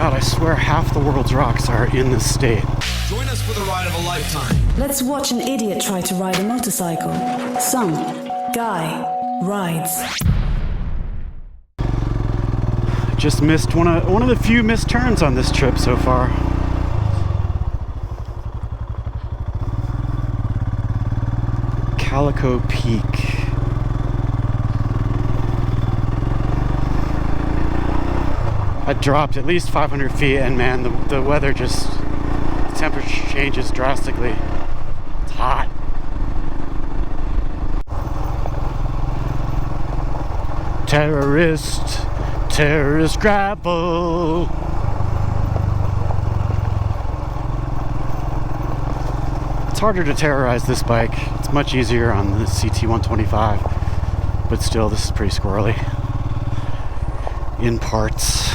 God, I swear half the world's rocks are in this state. Join us for the ride of a lifetime. Let's watch an idiot try to ride a motorcycle. Some guy rides. Just missed one of the few missed turns on this trip so far. Calico Peak. I dropped at least 500 feet, and man, the weather just, the temperature changes drastically. It's hot. Terrorist gravel. It's harder to terrorize this bike. It's much easier on the CT125, but still, this is pretty squirrely in parts.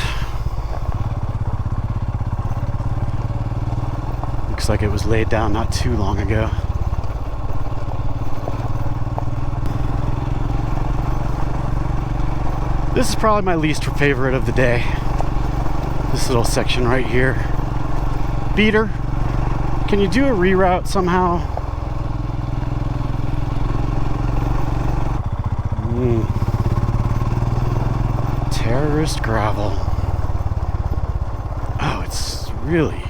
Looks like it was laid down not too long ago. This is probably my least favorite of the day. This little section right here. Beeder, can you do a reroute somehow? Terrorist gravel. Oh, it's really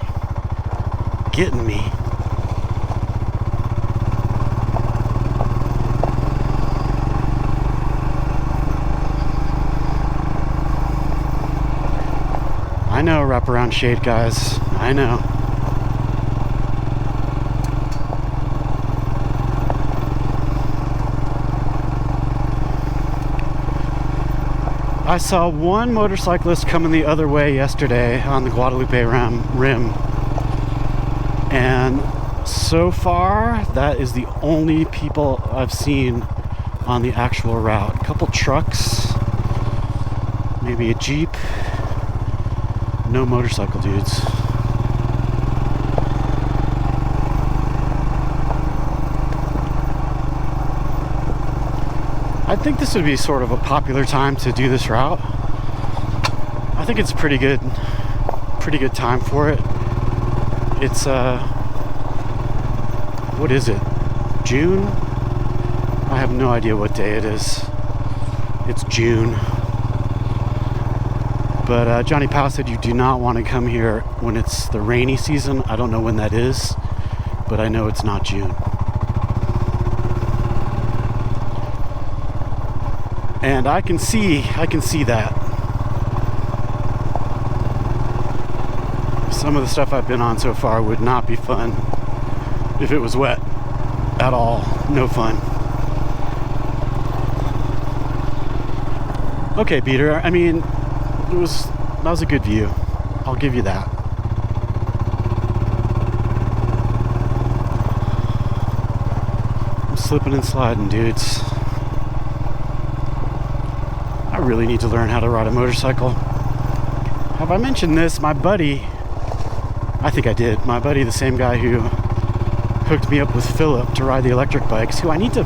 getting me. I know, wraparound shade, guys. I know. I saw one motorcyclist coming the other way yesterday on the Guadalupe rim. And so far, that is the only people I've seen on the actual route. A couple trucks, maybe a Jeep. No motorcycle dudes. I think this would be sort of a popular time to do this route. I think it's pretty good time for it. It's what is it? June? I have no idea what day it is. It's June. But Johnny Powell said you do not want to come here when it's the rainy season. I don't know when that is, but I know it's not June. And I can see that. Some of the stuff I've been on so far would not be fun if it was wet at all. No fun. Okay, Beeder, I mean, that was a good view. I'll give you that. I'm slipping and sliding, dudes. I really need to learn how to ride a motorcycle. Have I mentioned this? My buddy, I think I did. My buddy, the same guy who hooked me up with Philip to ride the electric bikes, who I need to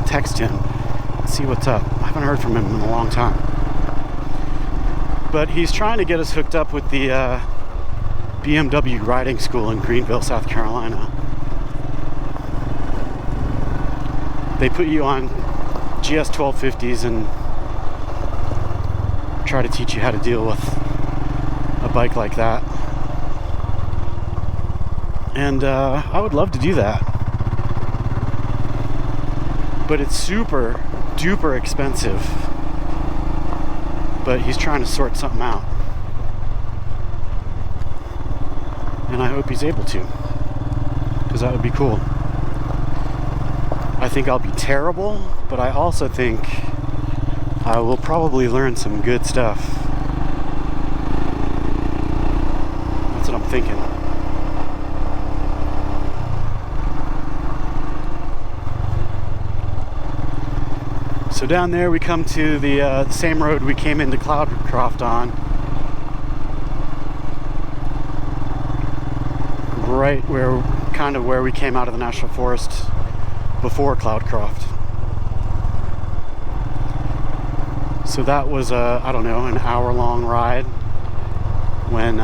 text him and see what's up. I haven't heard from him in a long time. But he's trying to get us hooked up with the BMW riding school in Greenville, South Carolina. They put you on GS 1250s and try to teach you how to deal with a bike like that. And I would love to do that. But it's super duper expensive. But he's trying to sort something out. And I hope he's able to. Because that would be cool. I think I'll be terrible, but I also think I will probably learn some good stuff. That's what I'm thinking. So down there we come to the same road we came into Cloudcroft on. Right where, kind of where we came out of the National Forest before Cloudcroft. So that was I don't know, an hour-long ride. when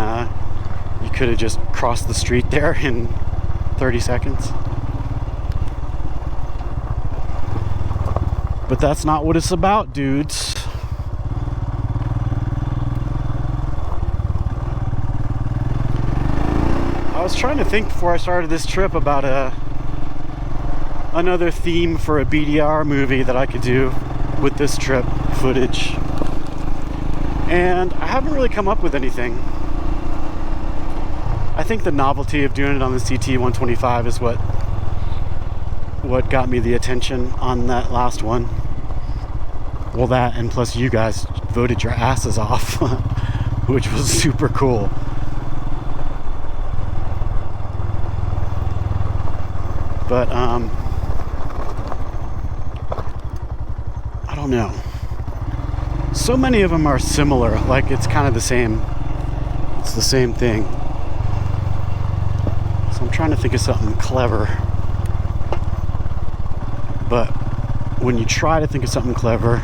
you could have just crossed the street there in 30 seconds. But that's not what it's about, dudes. I was trying to think before I started this trip about another theme for a BDR movie that I could do with this trip footage. And I haven't really come up with anything. I think the novelty of doing it on the CT-125 is what got me the attention on that last one. Well, that, and plus you guys voted your asses off, which was super cool. But, I don't know. So many of them are similar, like it's kind of the same. It's the same thing. So I'm trying to think of something clever. But when you try to think of something clever,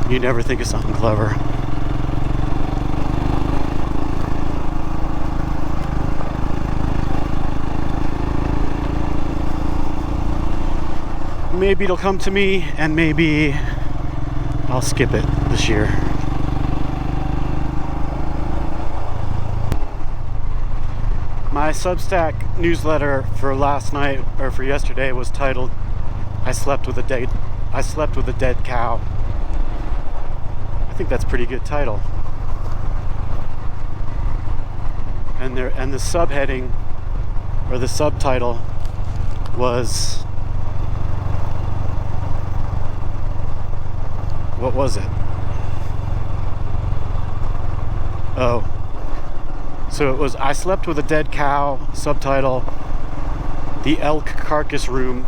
you never think of something clever. Maybe it'll come to me, and maybe I'll skip it this year. My Substack newsletter for last night, or for yesterday, was titled I slept with a dead cow. I think that's a pretty good title. And the subheading, or the subtitle, was, what was it? Oh. So it was I slept with a dead cow, subtitle, the elk carcass room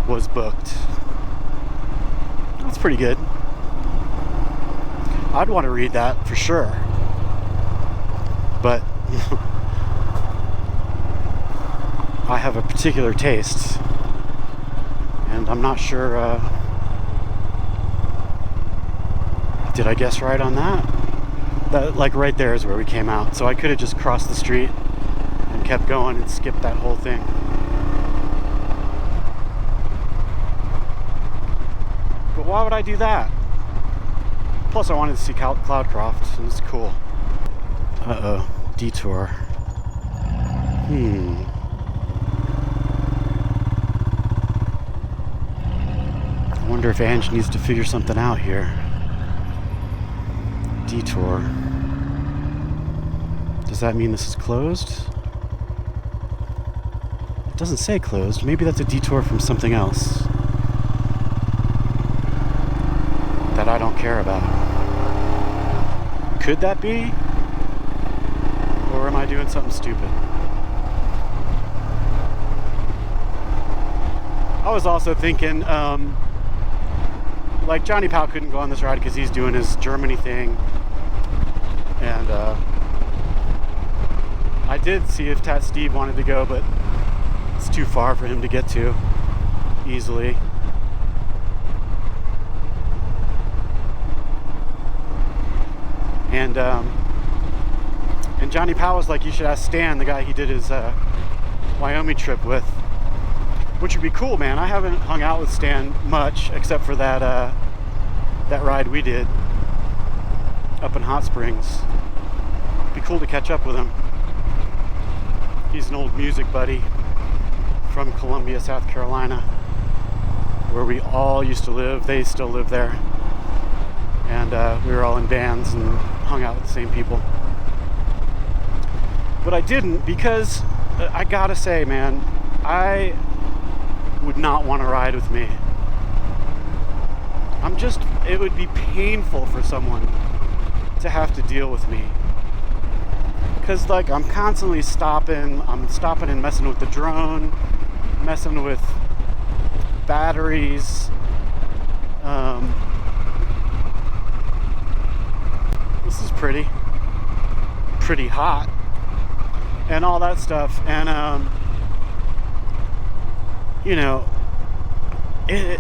was booked. That's pretty good. I'd want to read that for sure. But I have a particular taste, and I'm not sure, did I guess right on that? That, like, right there is where we came out. So I could have just crossed the street and kept going and skipped that whole thing. But why would I do that? Plus, I wanted to see Cloudcroft, and it's cool. Uh-oh. Detour. I wonder if Ange needs to figure something out here. Detour. Does that mean this is closed? It doesn't say closed. Maybe that's a detour from something else that I don't care about. Could that be? Or am I doing something stupid? I was also thinking, like, Johnny Powell couldn't go on this ride because he's doing his Germany thing. And I did see if Tat Steve wanted to go, but it's too far for him to get to easily. And Johnny Powell was like, you should ask Stan, the guy he did his Wyoming trip with, which would be cool, man. I haven't hung out with Stan much except for that ride we did up in Hot Springs. It'd be cool to catch up with him. He's an old music buddy from Columbia, South Carolina, where we all used to live. They still live there. And we were all in bands and hung out with the same people. But I didn't, because I gotta say, man, I would not want to ride with me. It would be painful for someone to have to deal with me. Because, like, I'm constantly stopping and messing with the drone, messing with batteries. This is pretty hot and all that stuff. And, you know,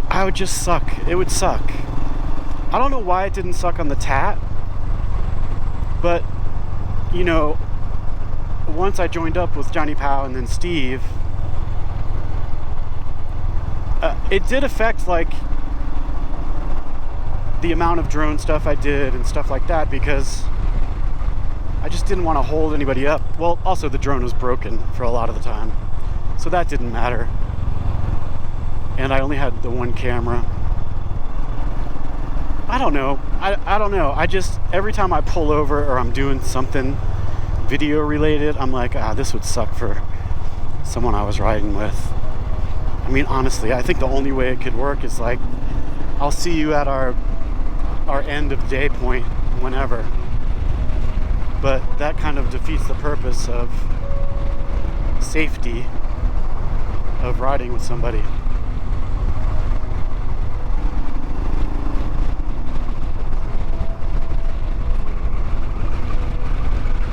I would just suck. It would suck. I don't know why it didn't suck on the Tat, but you know, once I joined up with Johnny Powell and then Steve, it did affect like the amount of drone stuff I did and stuff like that, because I just didn't want to hold anybody up. Well, also the drone was broken for a lot of the time, so that didn't matter. And I only had the one camera. I don't know. I don't know. I just, every time I pull over or I'm doing something video related, I'm like, this would suck for someone I was riding with. I mean, honestly, I think the only way it could work is like, I'll see you at our end of day point whenever. But that kind of defeats the purpose of safety of riding with somebody.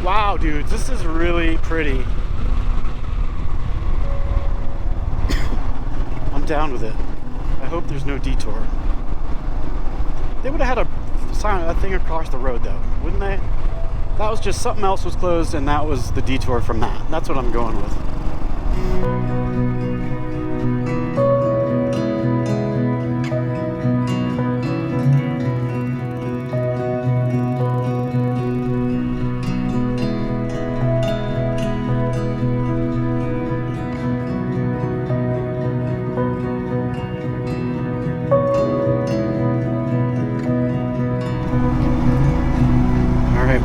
Wow, dudes, this is really pretty. I'm down with it. I hope there's no detour. They would have had a thing across the road though, wouldn't they? That was just something else was closed and that was the detour from that. That's what I'm going with.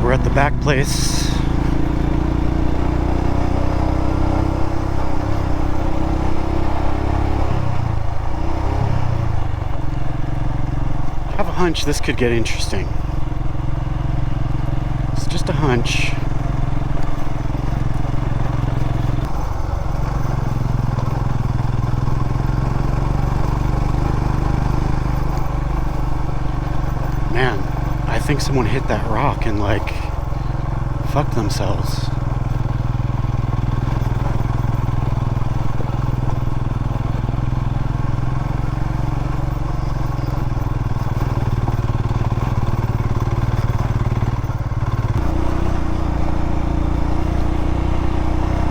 We're at the back place. I have a hunch this could get interesting. It's just a hunch. Man, I think someone hit that rock and like fucked themselves.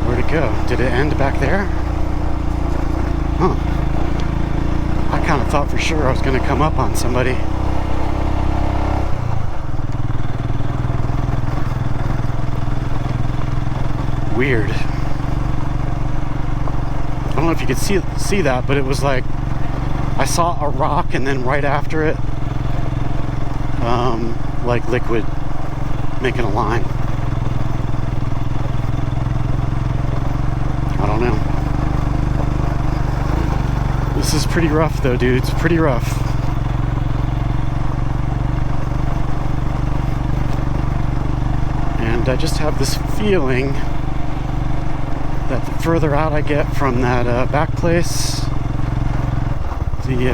Where'd it go? Did it end back there? Huh. I kind of thought for sure I was going to come up on somebody. Weird. I don't know if you could see that, but it was like I saw a rock and then right after it, like liquid making a line. I don't know. This is pretty rough though, dude. It's pretty rough. And I just have this feeling that the further out I get from that back place, the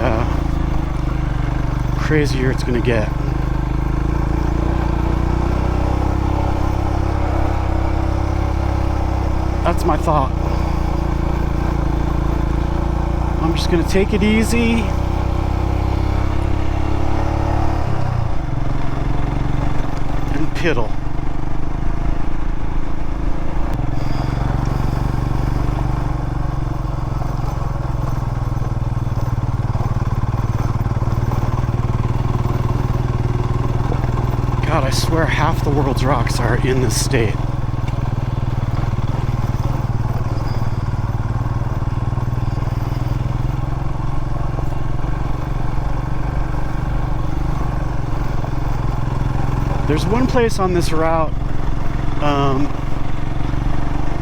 crazier it's going to get. That's my thought. I'm just going to take it easy. And piddle. God, I swear half the world's rocks are in this state. There's one place on this route,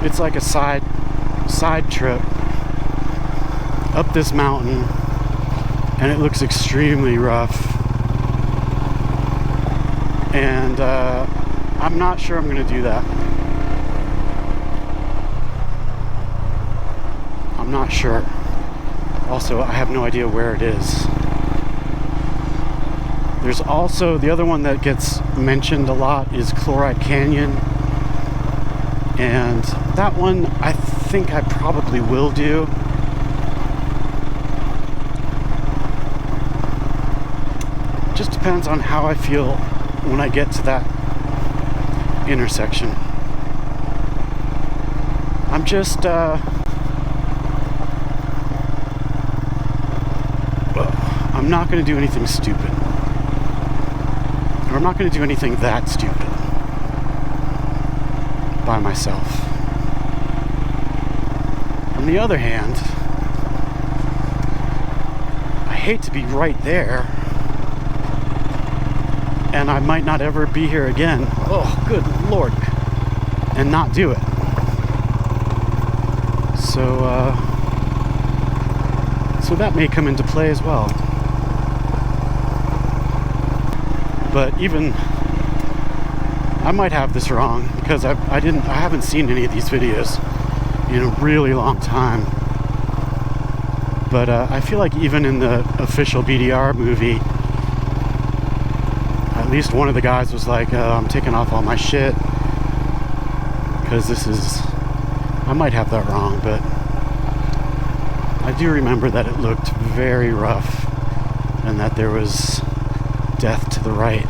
it's like a side trip up this mountain, and it looks extremely rough. And I'm not sure I'm going to do that. I'm not sure. Also, I have no idea where it is. There's also the other one that gets mentioned a lot is Chloride Canyon. And that one I think I probably will do. Just depends on how I feel when I get to that intersection. I'm just, I'm not going to do anything stupid. Or I'm not going to do anything that stupid by myself. On the other hand, I hate to be right there, and I might not ever be here again. Oh, good Lord. And not do it. So that may come into play as well. But even I might have this wrong because I haven't seen any of these videos in a really long time. But I feel like even in the official BDR movie, at least one of the guys was like, I'm taking off all my shit because this is, I might have that wrong, but I do remember that it looked very rough and that there was death to the right.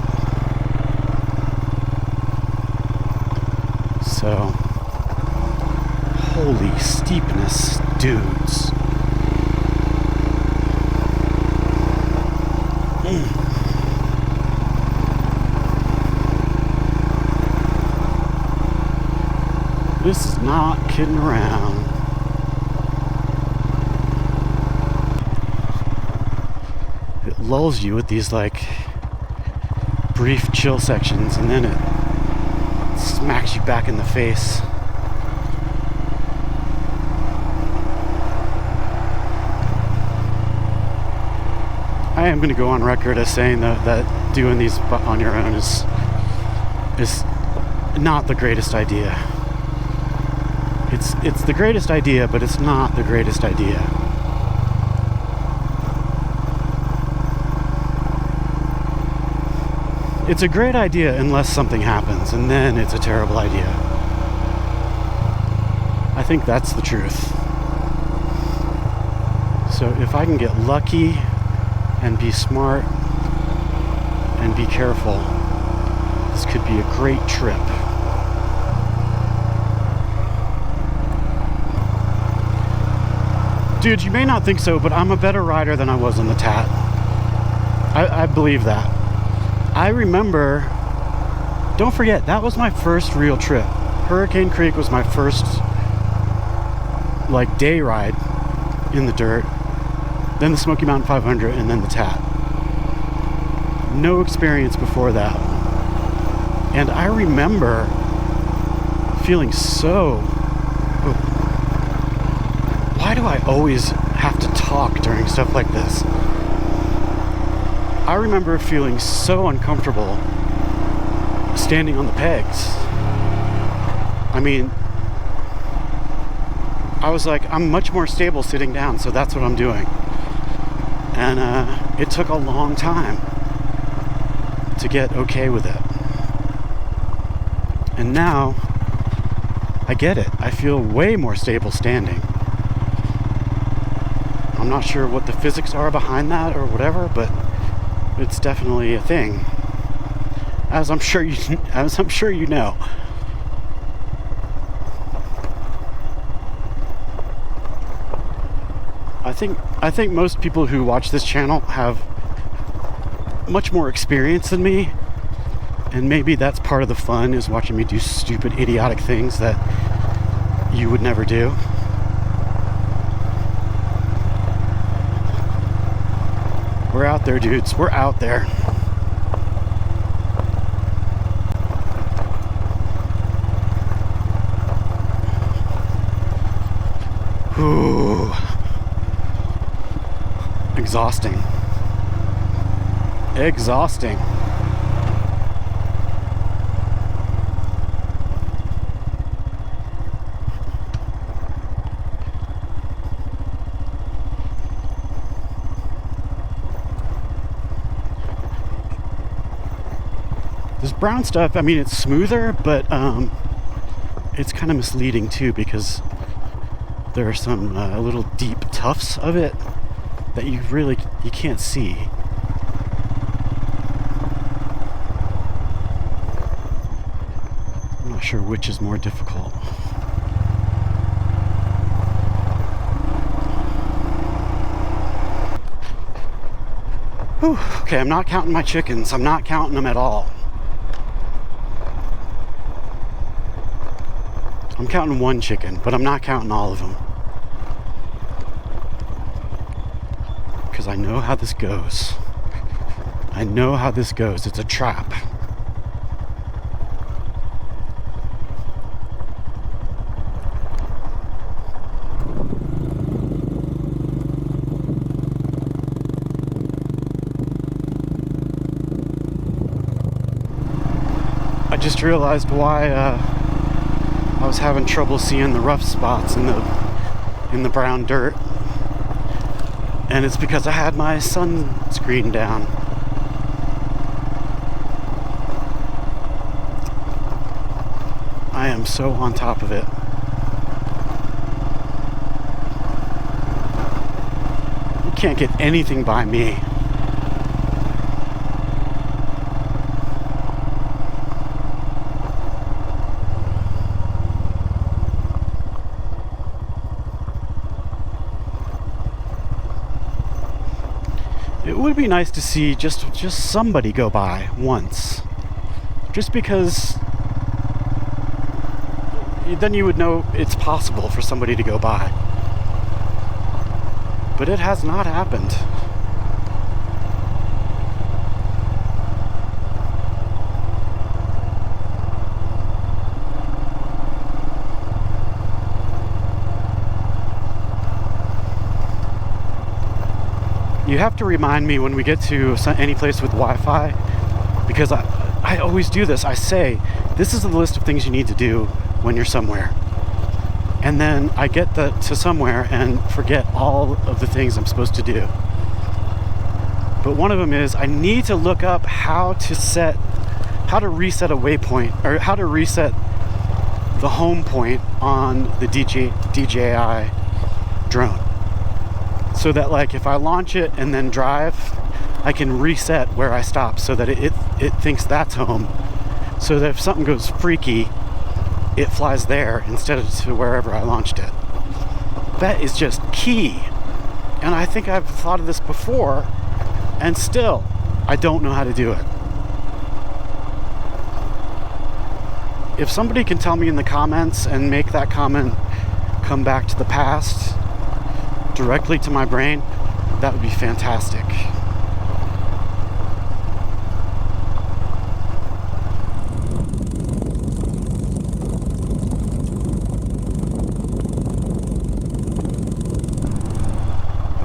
So, holy steepness, dudes. This is not kidding around. It lulls you with these like brief chill sections, and then it smacks you back in the face. I am going to go on record as saying that doing these on your own is not the greatest idea. It's the greatest idea, but it's not the greatest idea. It's a great idea unless something happens, and then it's a terrible idea. I think that's the truth. So if I can get lucky and be smart and be careful, this could be a great trip. Dude, you may not think so, but I'm a better rider than I was on the Tat. I believe that. I remember, don't forget, that was my first real trip. Hurricane Creek was my first like day ride in the dirt, then the Smoky Mountain 500, and then the Tat. No experience before that. And I remember feeling so, why do I always have to talk during stuff like this? I remember feeling so uncomfortable standing on the pegs. I mean, I was like, I'm much more stable sitting down, so that's what I'm doing. And it took a long time to get okay with it. And now, I get it. I feel way more stable standing. I'm not sure what the physics are behind that or whatever, but it's definitely a thing, as I'm sure you know. I think most people who watch this channel have much more experience than me, and maybe that's part of the fun, is watching me do stupid, idiotic things that you would never do. We're out there, dudes. We're out there. Ooh. Exhausting. Exhausting. This brown stuff, I mean, it's smoother, but it's kind of misleading too, because there are some little deep tufts of it that you can't see. Not sure which is more difficult. Whew. Okay, I'm not counting my chickens. I'm not counting them at all. I'm counting one chicken, but I'm not counting all of them. Because I know how this goes. I know how this goes. It's a trap. I just realized why I was having trouble seeing the rough spots in the brown dirt, and it's because I had my sunscreen down. I am so on top of it. You can't get anything by me. It would be nice to see just somebody go by once. Just because then you would know it's possible for somebody to go by. But it has not happened. You have to remind me when we get to any place with Wi-Fi, because I always do this. I say, this is the list of things you need to do when you're somewhere. And then I get to somewhere and forget all of the things I'm supposed to do. But one of them is I need to look up how to reset a waypoint, or how to reset the home point on the DJI drone. So that, like, if I launch it and then drive, I can reset where I stop so that it thinks that's home. So that if something goes freaky, it flies there instead of to wherever I launched it. That is just key. And I think I've thought of this before, and still, I don't know how to do it. If somebody can tell me in the comments and make that comment come back to the past, directly to my brain, that would be fantastic.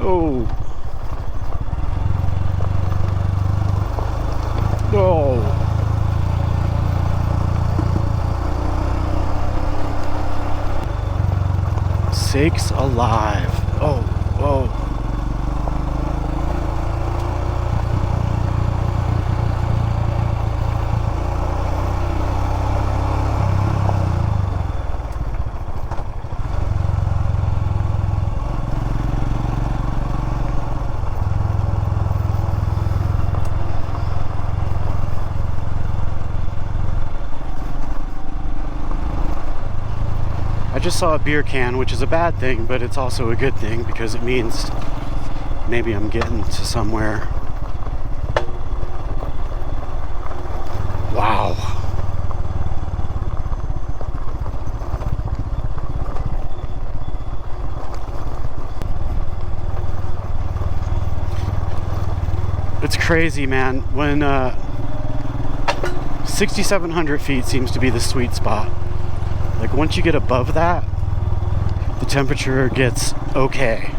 Oh. Oh. Sakes alive. Oh, whoa. I just saw a beer can, which is a bad thing, but it's also a good thing because it means maybe I'm getting to somewhere. Wow. It's crazy, man. When 6,700 feet seems to be the sweet spot. Like, once you get above that, the temperature gets okay.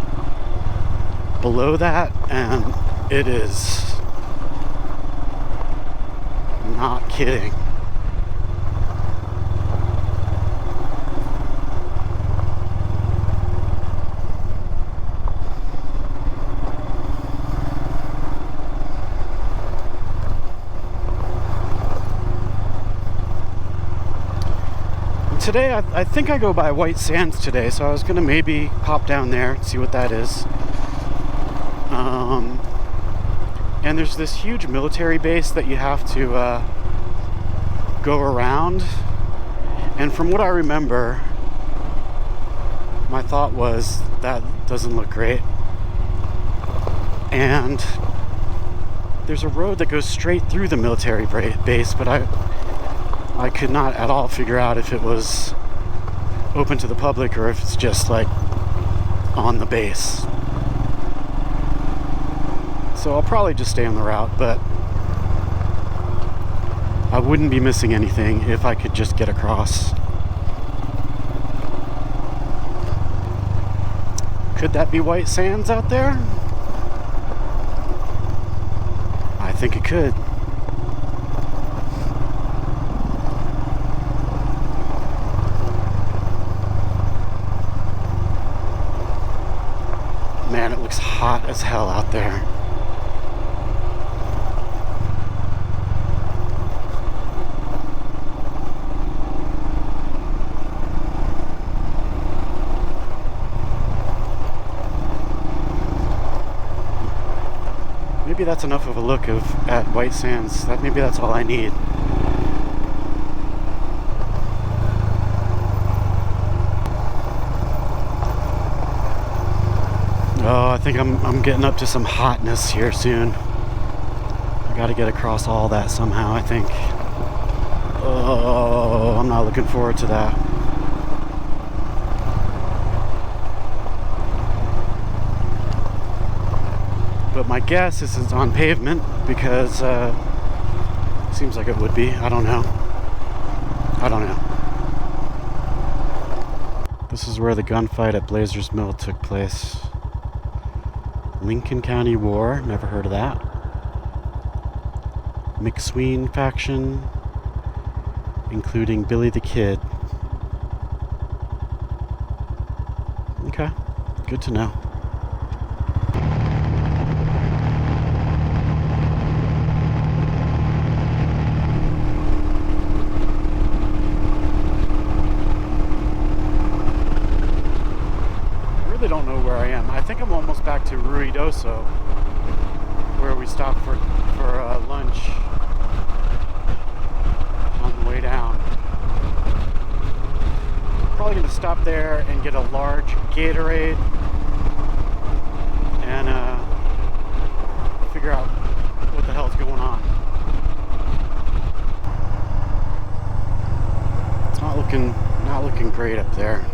Below that, and it is not kidding. Today, I think I go by White Sands today, so I was going to maybe pop down there and see what that is. And there's this huge military base that you have to go around, And from what I remember, my thought was, that doesn't look great. And there's a road that goes straight through the military base, but I could not at all figure out if it was open to the public or if it's just like on the base. So I'll probably just stay on the route, but I wouldn't be missing anything if I could just get across. Could that be white sands out there? I think it could. Man, it looks hot as hell out there. Maybe that's enough of a look at white sands. Maybe that's all I need. Oh, I think I'm getting up to some hotness here soon. I got to get across all that somehow, I think. Oh, I'm not looking forward to that. But my guess is it's on pavement because it seems like it would be. I don't know. This is where the gunfight at Blazers Mill took place. Lincoln County War, never heard of that. McSween faction, including Billy the Kid. Okay, good to know. Don't know where I am. I think I'm almost back to Ruidoso, where we stopped for lunch on the way down. Probably going to stop there and get a large Gatorade and figure out what the hell's going on. It's not looking great up there.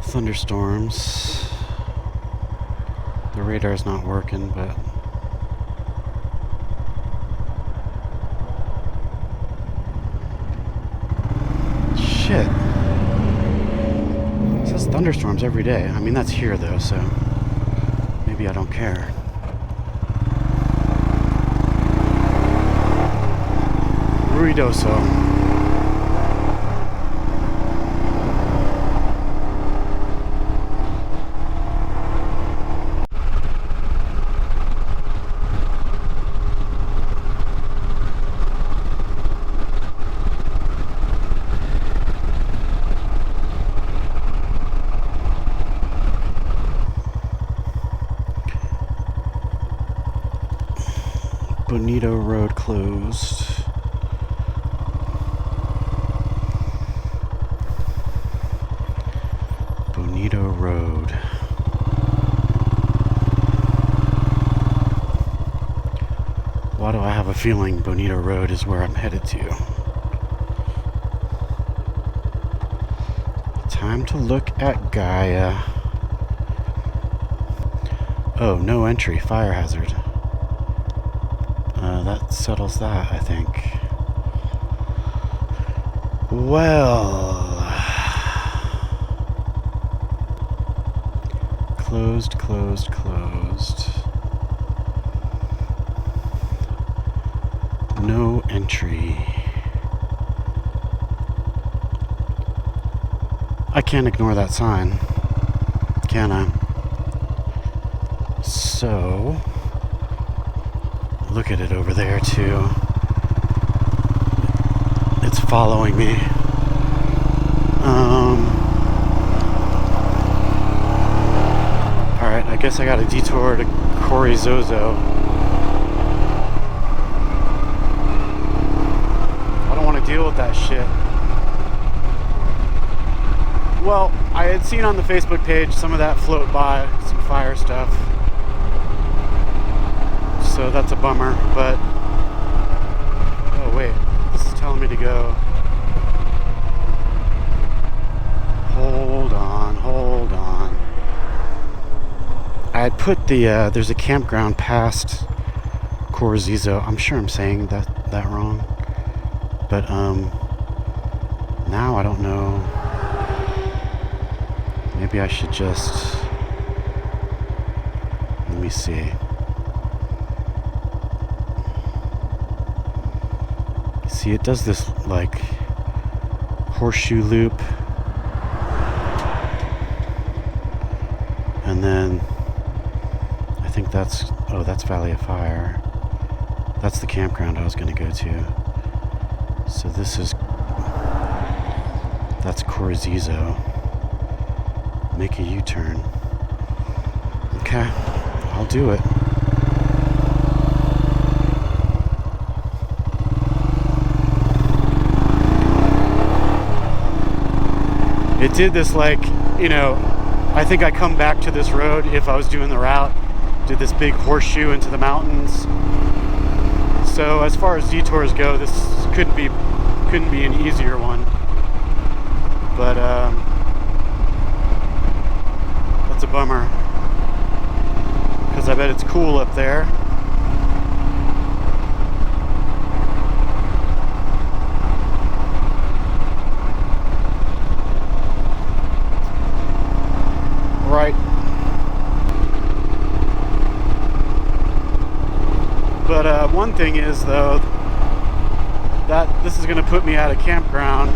Thunderstorms. The radar's not working, but shit. It says thunderstorms every day. I mean, that's here though, so maybe I don't care. Ruidoso. Bonito Road closed. Bonito Road. Why do I have a feeling Bonito Road is where I'm headed to? Time to look at Gaia. Oh, no entry, fire hazard. That settles that, I think. Well, closed. No entry. I can't ignore that sign, can I? So, look at it over there too. It's following me. Alright, I guess I got a detour to Coryzozo. that shit. Well, I had seen on the Facebook page some of that float by, some fire stuff. So that's a bummer, but... Oh wait, this is telling me to go. Hold on, hold on. I had put the, there's a campground past Corzizo. I'm sure I'm saying that wrong. But, now I don't know. Maybe I should just... Let me see. See, it does this, like, horseshoe loop. And then... I think that's... Oh, that's Valley of Fire. That's the campground I was going to go to. So this is... That's Corzizo. Make a U-turn. Okay, I'll do it. It did this, like, you know, I think I come back to this road if I was doing the route. Did this big horseshoe into the mountains. So as far as detours go, this couldn't be an easier one. But that's a bummer, because I bet it's cool up there. Right. But one thing is, though, that this is going to put me at a campground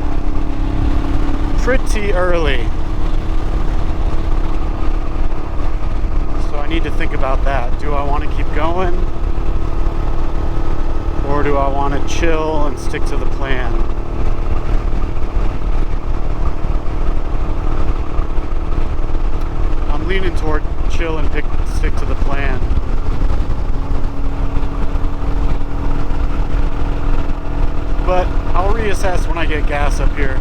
pretty early. So I need to think about that. Do I want to keep going? Or do I want to chill and stick to the plan? I'm leaning toward chill and stick to the plan. But I'll reassess when I get gas up here.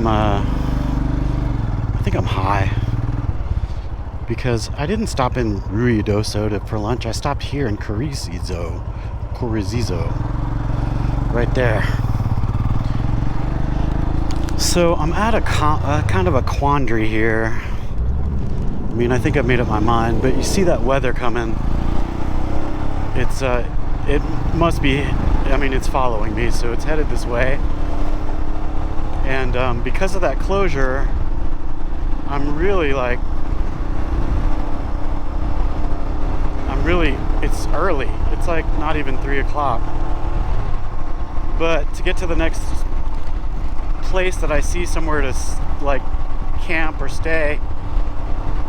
I think I'm high because I didn't stop in Ruidoso for lunch. I stopped here in Corzizo, right there. So I'm at a kind of a quandary here. I mean, I think I've made up my mind, but you see that weather coming. It's it must be, I mean, it's following me, so it's headed this way. And because of that closure, I'm really, it's early. It's like not even 3 o'clock. But to get to the next place that I see somewhere to like camp or stay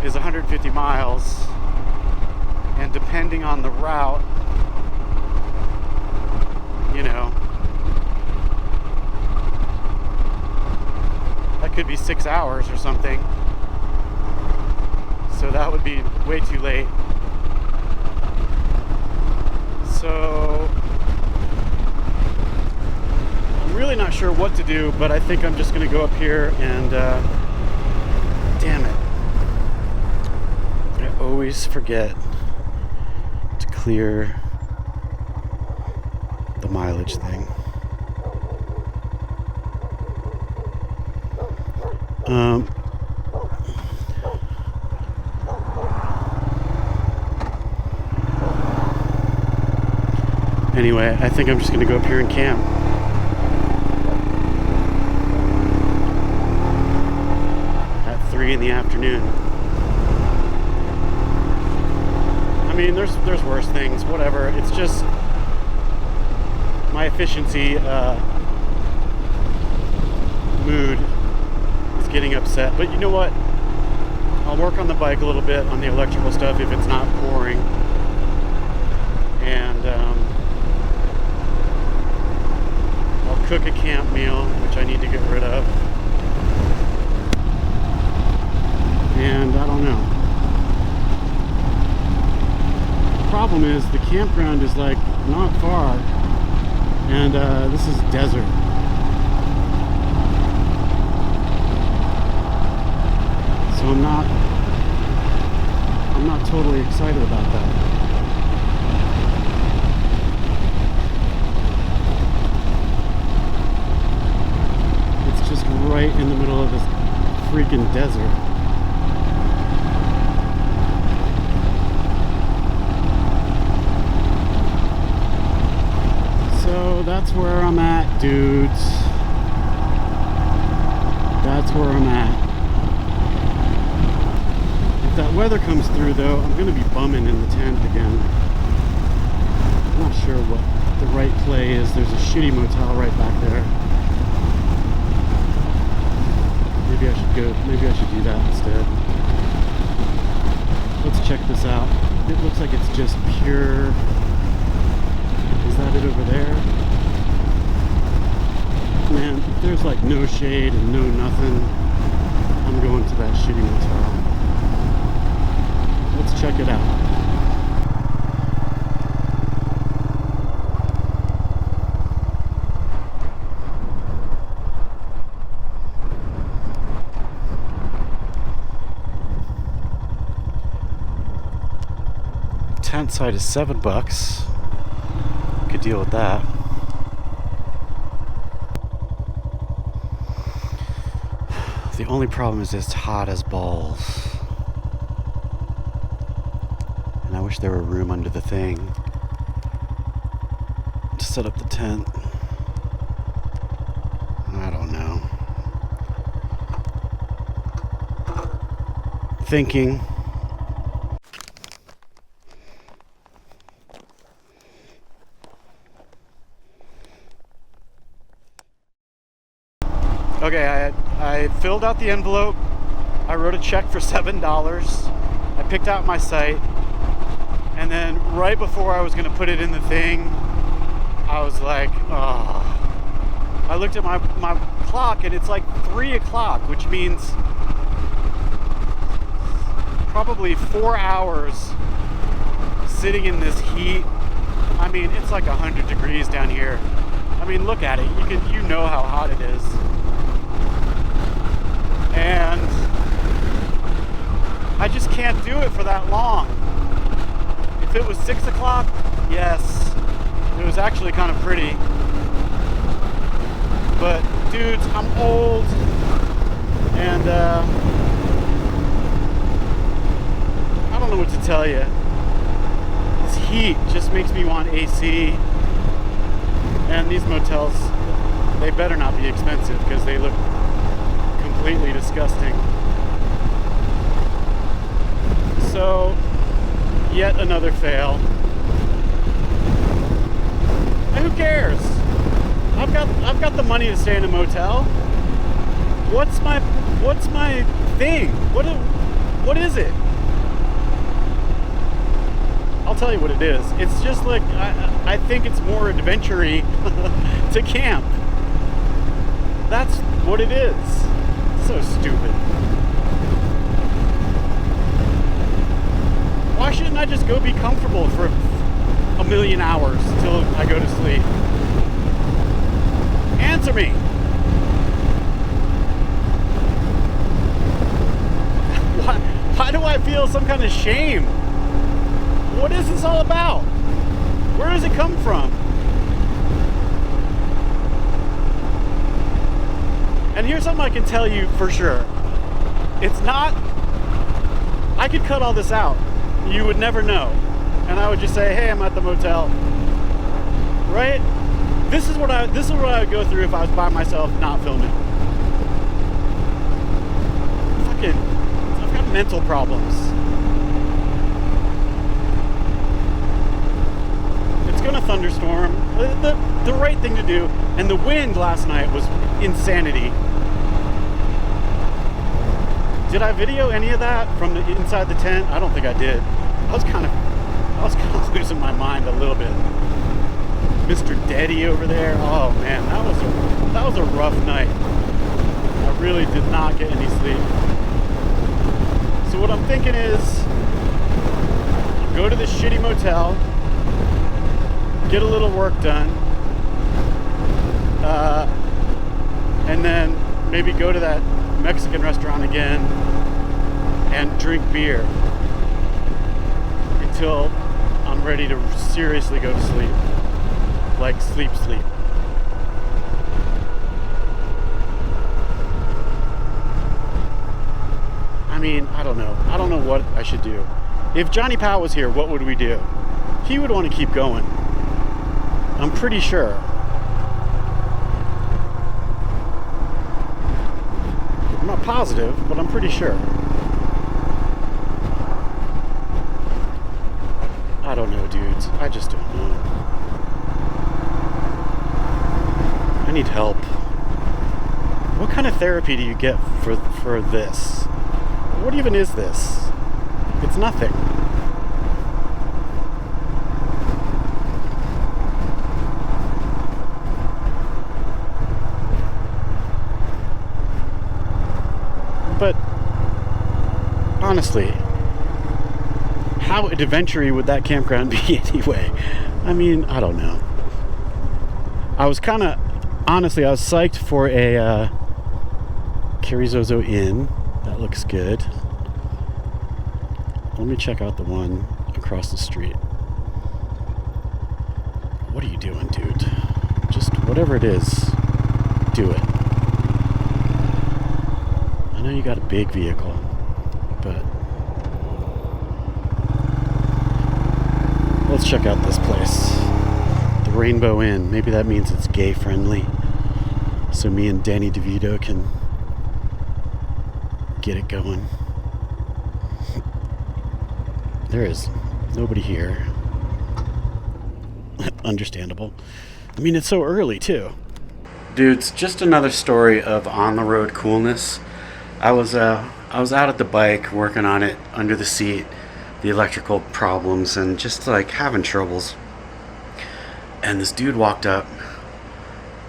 is 150 miles. And depending on the route, you know, that could be 6 hours or something. So that would be way too late. So I'm really not sure what to do, but I think I'm just going to go up here and damn it, I always forget to clear the mileage thing. Anyway, I think I'm just going to go up here and camp. At 3 in the afternoon. I mean, there's worse things, whatever. It's just my efficiency mood is getting upset. But you know what? I'll work on the bike a little bit on the electrical stuff if it's not pouring. And I'll cook a camp meal, which I need to get rid of. And I don't know. The problem is the campground is like not far, and this is desert. So I'm not totally excited about that. It's just right in the middle of this freaking desert. So that's where I'm at, dudes. That's where I'm at. If that weather comes through, though, I'm going to be bumming in the tent again. I'm not sure what the right play is. There's a shitty motel right back there. Maybe I should go. Maybe I should do that instead. Let's check this out. It looks like it's just pure. Is that it over there? Man, if there's like no shade and no nothing, I'm going to that shitty motel. Let's check it out. Tent site is $7. Could deal with that. The only problem is it's hot as balls. And I wish there were room under the thing to set up the tent. I don't know. Thinking. Okay, I filled out the envelope. I wrote a check for $7. I picked out my site. And then right before I was going to put it in the thing, I was like, oh. I looked at my clock and it's like 3 o'clock, which means probably 4 hours sitting in this heat. I mean, it's like 100 degrees down here. I mean, look at it. You know how hot it is. And I just can't do it for that long. If it was 6 o'clock, yes, it was actually kind of pretty. But dudes, I'm old, and I don't know what to tell you. This heat just makes me want AC. And these motels, they better not be expensive because they look completely disgusting. So, yet another fail. And who cares? I've got the money to stay in a motel. What's my thing? What is it? I'll tell you what it is. It's just like I think it's more adventure-y to camp. That's what it is. So stupid. Why shouldn't I just go be comfortable for a million hours till I go to sleep? Answer me. Why do I feel some kind of shame? What is this all about? Where does it come from? And here's something I can tell you for sure. It's not, I could cut all this out. You would never know. And I would just say, hey, I'm at the motel. Right? This is what I would go through if I was by myself not filming. I've got mental problems. thunderstorm. The right thing to do. And the wind last night was insanity. Did I video any of that from the inside the tent? I don't think I did. I was kind of losing my mind a little bit. Mr. Daddy over there. Oh man, that was a rough night. I really did not get any sleep. So what I'm thinking is go to this shitty motel, get a little work done, and then maybe go to that Mexican restaurant again and drink beer until I'm ready to seriously go to sleep. Like sleep. I mean, I don't know. I don't know what I should do. If Johnny Powell was here, what would we do? He would want to keep going. I'm pretty sure. I'm not positive, but I'm pretty sure. I don't know, dudes. I just don't know. I need help. What kind of therapy do you get for this? What even is this? It's nothing. But honestly, how adventure-y would that campground be anyway? I mean, I don't know. I was psyched for a Carrizozo Inn. That looks good. Let me check out the one across the street. What are you doing, dude? Just whatever it is, do it. I know you got a big vehicle, but let's check out this place. The Rainbow Inn. Maybe that means it's gay friendly. So me and Danny DeVito can get it going. There is nobody here. Understandable. I mean, it's so early too. Dudes, just another story of on-the-road coolness. I was out at the bike working on it under the seat, the electrical problems, and just like having troubles. And this dude walked up.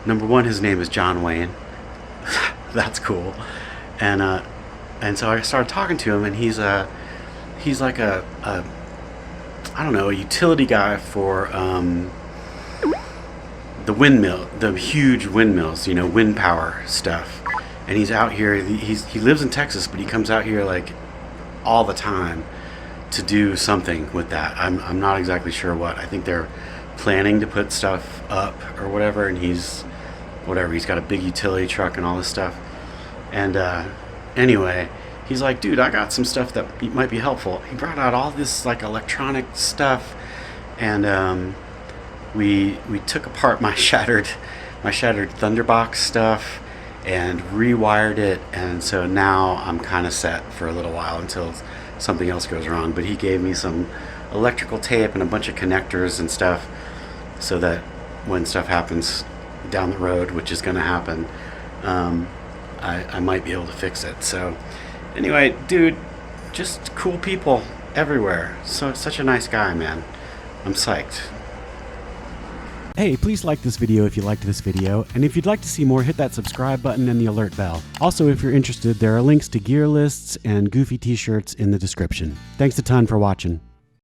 Number one, his name is John Wayne. That's cool. And so I started talking to him, and he's like a I don't know, a utility guy for the huge windmills, you know, wind power stuff. And he's out here. He lives in Texas, but he comes out here like all the time to do something with that. I'm not exactly sure what. I think they're planning to put stuff up or whatever, and he's got a big utility truck and all this stuff. And anyway, he's like, dude, I got some stuff that might be helpful. He brought out all this like electronic stuff, and we took apart my shattered Thunderbox stuff and rewired it, and so now I'm kind of set for a little while until something else goes wrong. But he gave me some electrical tape and a bunch of connectors and stuff, so that when stuff happens down the road, which is going to happen, I might be able to fix it. So anyway, dude, just cool people everywhere. So such a nice guy, man. I'm psyched. Hey, please like this video if you liked this video, and if you'd like to see more, hit that subscribe button and the alert bell. Also, if you're interested, there are links to gear lists and goofy t-shirts in the description. Thanks a ton for watching.